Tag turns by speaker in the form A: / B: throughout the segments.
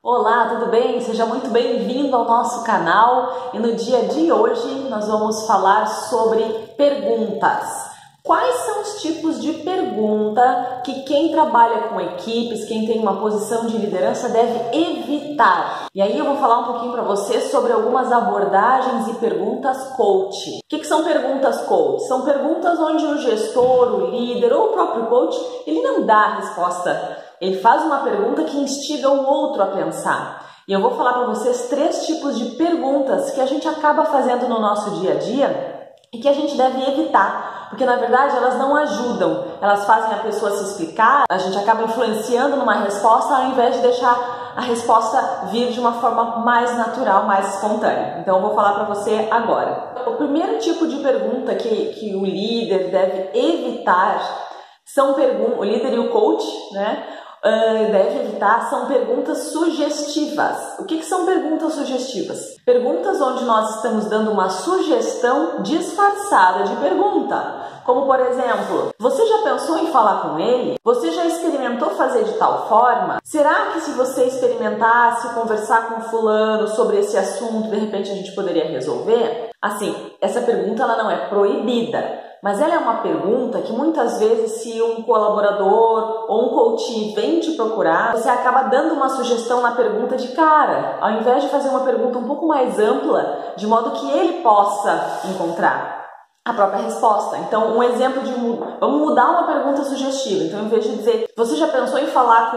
A: Olá, tudo bem? Seja muito bem-vindo ao nosso canal e no dia de hoje nós vamos falar sobre perguntas. Quais são os tipos de pergunta que quem trabalha com equipes, quem tem uma posição de liderança deve evitar? E aí eu vou falar um pouquinho para você sobre algumas abordagens e perguntas coach. O que são perguntas coach? São perguntas onde o gestor, o líder ou o próprio coach, ele não dá a resposta. Ele faz uma pergunta que instiga o outro a pensar. E eu vou falar para vocês 3 tipos de perguntas que a gente acaba fazendo no nosso dia a dia e que a gente deve evitar, porque na verdade elas não ajudam, elas fazem a pessoa se explicar, a gente acaba influenciando numa resposta ao invés de deixar a resposta vir de uma forma mais natural, mais espontânea. Então eu vou falar para você agora. O primeiro tipo de pergunta que o líder deve evitar são o líder e o coach, deve evitar, são perguntas sugestivas. O que são perguntas sugestivas? Perguntas onde nós estamos dando uma sugestão disfarçada de pergunta. Como, por exemplo, você já pensou em falar com ele? Você já experimentou fazer de tal forma? Será que se você experimentasse conversar com fulano sobre esse assunto, de repente a gente poderia resolver? Assim, essa pergunta ela não é proibida. Mas ela é uma pergunta que muitas vezes, se um colaborador ou um coach vem te procurar, você acaba dando uma sugestão na pergunta de cara, ao invés de fazer uma pergunta um pouco mais ampla, de modo que ele possa encontrar a própria resposta. Então, um exemplo vamos mudar uma pergunta sugestiva. Então, em vez de dizer, você já pensou em falar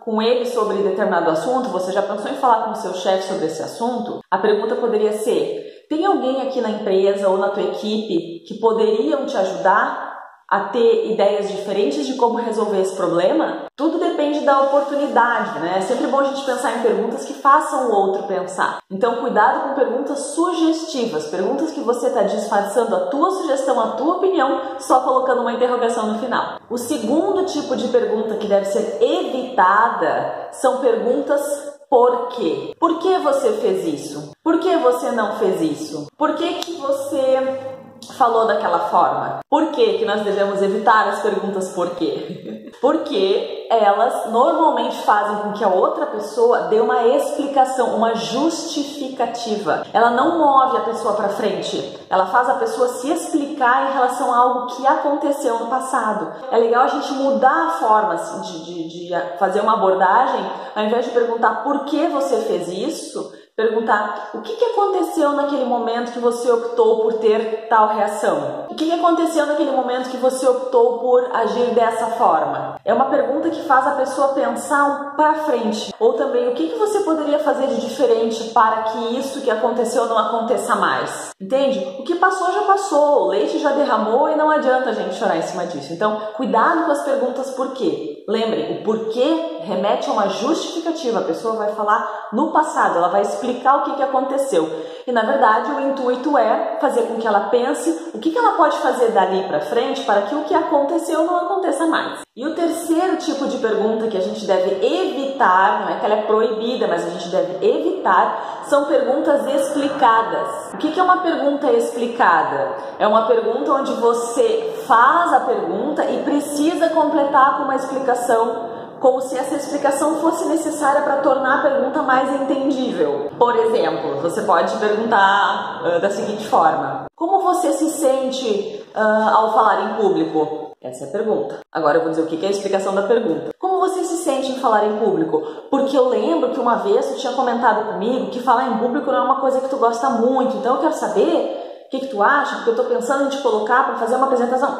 A: com ele sobre determinado assunto? Você já pensou em falar com o seu chefe sobre esse assunto? A pergunta poderia ser, tem alguém aqui na empresa ou na tua equipe que poderiam te ajudar a ter ideias diferentes de como resolver esse problema? Tudo depende da oportunidade, né? É sempre bom a gente pensar em perguntas que façam o outro pensar. Então, cuidado com perguntas sugestivas, perguntas que você está disfarçando a tua sugestão, a tua opinião, só colocando uma interrogação no final. O segundo tipo de pergunta que deve ser evitada são perguntas por quê? Por que você fez isso? Por que você não fez isso? Por que você falou daquela forma? Por que nós devemos evitar as perguntas por quê? Porque elas normalmente fazem com que a outra pessoa dê uma explicação, uma justificativa. Ela não move a pessoa para frente, ela faz a pessoa se explicar em relação a algo que aconteceu no passado. É legal a gente mudar a forma assim, de fazer uma abordagem, ao invés de perguntar por que você fez isso, perguntar o que aconteceu naquele momento que você optou por ter tal reação? O que aconteceu naquele momento que você optou por agir dessa forma? É uma pergunta que faz a pessoa pensar para frente. Ou também, o que você poderia fazer de diferente para que isso que aconteceu não aconteça mais? Entende? O que passou já passou, o leite já derramou e não adianta a gente chorar em cima disso. Então, cuidado com as perguntas por quê. Lembre, o porquê remete a uma justificativa. A pessoa vai falar no passado, ela vai explicar o que aconteceu. E na verdade o intuito é fazer com que ela pense o que ela pode fazer dali para frente para que o que aconteceu não aconteça mais. E o terceiro tipo de pergunta que a gente deve evitar, não é que ela é proibida, mas a gente deve evitar, são perguntas explicadas. O que é uma pergunta explicada? É uma pergunta onde você faz a pergunta e precisa completar com uma explicação, como se essa explicação fosse necessária para tornar a pergunta mais entendível. Por exemplo, você pode perguntar da seguinte forma: como você se sente ao falar em público? Essa é a pergunta. Agora eu vou dizer o que é a explicação da pergunta. Como você se sente em falar em público? Porque eu lembro que uma vez tu tinha comentado comigo que falar em público não é uma coisa que tu gosta muito, então eu quero saber o que tu acha, porque eu estou pensando em te colocar para fazer uma apresentação.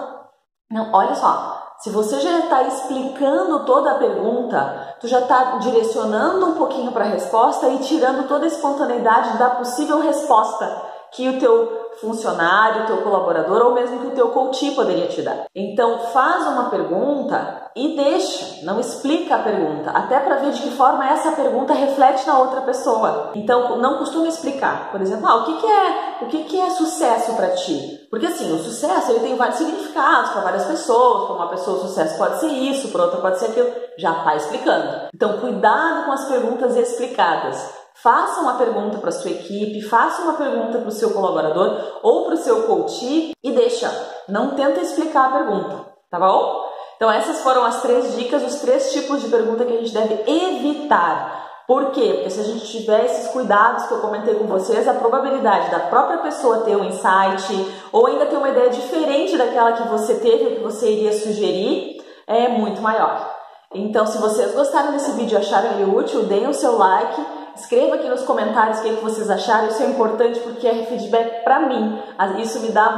A: Não, olha só. Se você já está explicando toda a pergunta, tu já está direcionando um pouquinho para a resposta e tirando toda a espontaneidade da possível resposta que o teu funcionário, o teu colaborador ou mesmo que o teu coach poderia te dar. Então faz uma pergunta e deixa, não explica a pergunta, até para ver de que forma essa pergunta reflete na outra pessoa. Então não costuma explicar, por exemplo, o que é sucesso para ti? Porque assim, o sucesso ele tem vários significados para várias pessoas. Para uma pessoa o sucesso pode ser isso, para outra pode ser aquilo. Já está explicando. Então cuidado com as perguntas explicadas. Faça uma pergunta para a sua equipe, faça uma pergunta para o seu colaborador ou para o seu coach e deixa. Não tenta explicar a pergunta, tá bom? Então essas foram as 3 dicas, os 3 tipos de pergunta que a gente deve evitar. Por quê? Porque se a gente tiver esses cuidados que eu comentei com vocês, a probabilidade da própria pessoa ter um insight ou ainda ter uma ideia diferente daquela que você teve ou que você iria sugerir é muito maior. Então, se vocês gostaram desse vídeo e acharam ele útil, deem o seu like, escreva aqui nos comentários o que vocês acharam. Isso é importante porque é feedback para mim. Isso me dá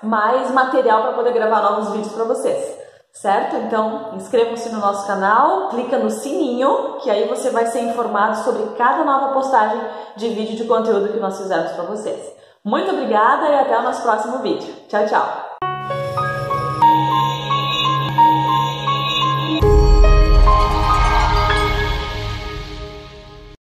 A: mais material para poder gravar novos vídeos para vocês. Certo? Então, inscrevam-se no nosso canal, clica no sininho, que aí você vai ser informado sobre cada nova postagem de vídeo de conteúdo que nós fizemos para vocês. Muito obrigada e até o nosso próximo vídeo. Tchau, tchau!